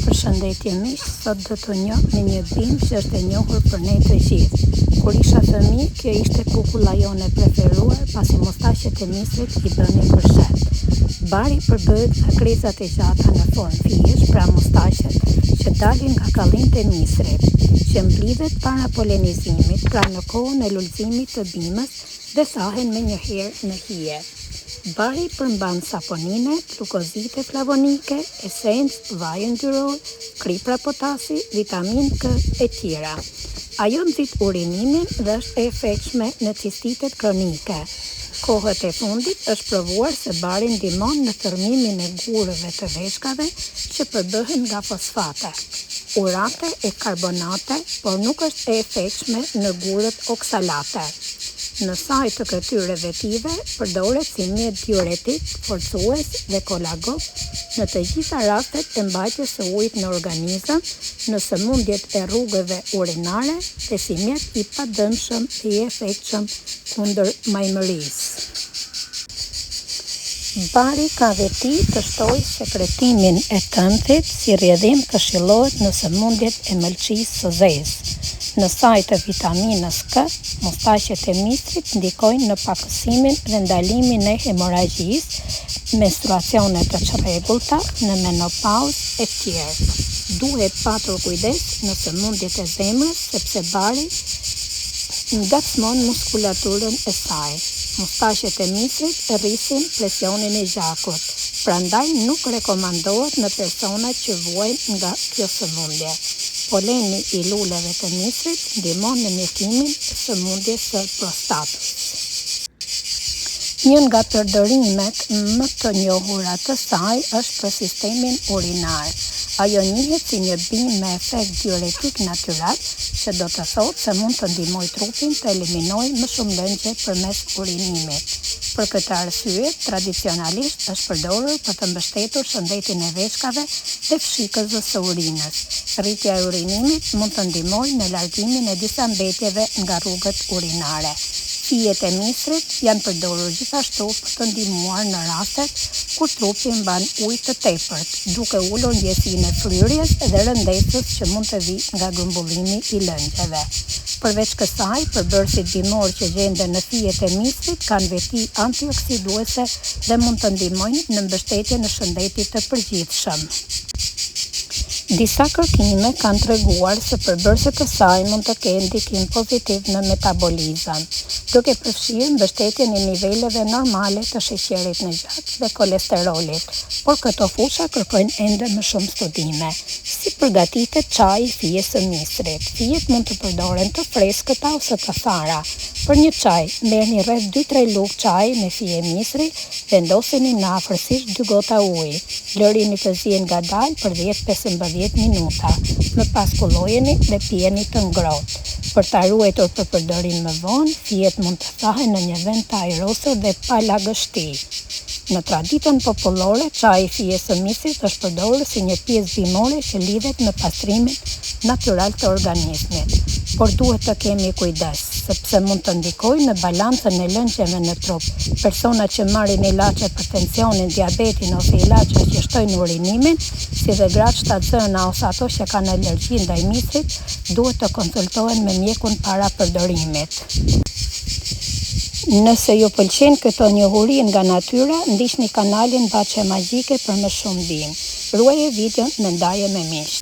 Përshëndetje miq, sot do të njoh me një bimë që është e njohur për ne të gjithë. Kur isha fëmijë, kjo ishte kukulla jone preferuar, pasi mustaqet e misrit i bënin përshet. Bari përbëhet nga krezat e gjata në formë fijesh, pra mustaqet, që dalin nga kallimt e misrit, që mblidhet para polenizimit, pra në kohën e lulëzimit të bimës dhe thahen me njëherë në hije. Bari përmban saponine, glukozite flavonike, esencë, vaj yndyror, kripra potasi, vitamin K e tjera. Ajo nxit urinimin dhe është e efektshme në cistitet kronike. Kohët e fundit është provuar se bari ndihmon në thërmimin e gurëve të veshkave që përbëhen nga fosfate, urate e karbonate, por nuk është e efektshme në gurët oksalate. Në saj të këtyre vetive përdoret si mjet diuretik, forcues dhe kolagok në të gjitha rastet e mbajtjes së ujit në organizëm, në sëmundjet e rrugëve urinare dhe si mjet i padëmshëm dhe i efektshëm kundër majmërisë. Bari ka veti të shtojë sekretimin e tëndhit, si rrjedhim këshillohet në sëmundjet e mëlçisë së zezë. Në saj të vitaminës K, mustaqet e misrit ndikojnë në pakësimin dhe ndalimin e hemorragjisë, menstruacione të çrregullta, në menopauzë e tjerë. Duhet patur kujdes në sëmundjet e zemrës, sepse bari ngacmon muskulaturën e saj. Mustaqet e misrit rrisin presionin e gjakut, prandaj nuk rekomandohet në personat që vuajnë nga kjo sëmundje. Poleni i luleve të misrit ndihmon në mjekimin e sëmundjes së prostatës. Një nga përdorimet më të njohura të saj është për sistemin urinar. Ajo njihet si një bimë me efekt diuretik natyral, që do të thotë se mund të ndihmojë trupin të eliminojë më shumë lëngje përmes urinimit. Për këtë arsye, tradicionalisht është përdorur për të mbështetur shëndetin e veshkave dhe fshikëzës së urinës. Rritja e urinimit mund të ndihmojë në largimin e disa mbetjeve nga rrugët urinare. Fijet e misrit janë përdorur gjithashtu për të ndihmuar në rastet kur trupi mban ujë të tepërt, duke ulur ndjesinë e fryrjes dhe rëndesës që mund të vijë nga grumbullimi i lëngjeve. Përveç kësaj, përbërësit bimor që gjenden në fijet e misrit kanë veti antioksiduese dhe mund të ndihmojnë në mbështetjen e shëndetit të përgjithshëm. Disa kërkime kanë treguar se përbërësit e saj mund të kenë ndikim pozitiv në metabolizëm, duke përfshirë mbështetjen e niveleve normale të sheqerit në gjak dhe kolesterolit, por këto fusha kërkojnë ende më shumë studime. Si përgatitet çaji i fijes së misrit? Fijet mund të përdoren të freskëta ose të thara. Për një çaj, merrni rreth 2-3 lugë çaji me fije misri, vendoseni në afërsisht 2 gota ujë. Lërini të ziejë ngadalë për 10-15 minuta. Më pas kullojeni dhe pijeni të ngrohtë. Për ta ruajtur për përdorim më vonë, fijet mund të thahen në një vend të ajrosur dhe pa lagështi. Në traditën popullore, çaji i fijes së misrit është përdorur si një pjesë bimore që lidhet me pastrimin natyral të organizmit. Por duhet të kemi kujdes, sepse mund të ndikojë në balancën e lëngjeve në trup. Persona që marrin ilaçe për tensionin, diabetin ose ilaçe që shtojnë urinimin, si dhe gratë shtatzëna ose ato që kanë alergji ndaj misrit, duhet të konsultohen me mjekun para përdorimit. Nëse ju pëlqen këto njohuri nga natyra, ndiqni kanalin Baçe Magjike për më shumë bimë. Ruaje videon me ndaje me miq.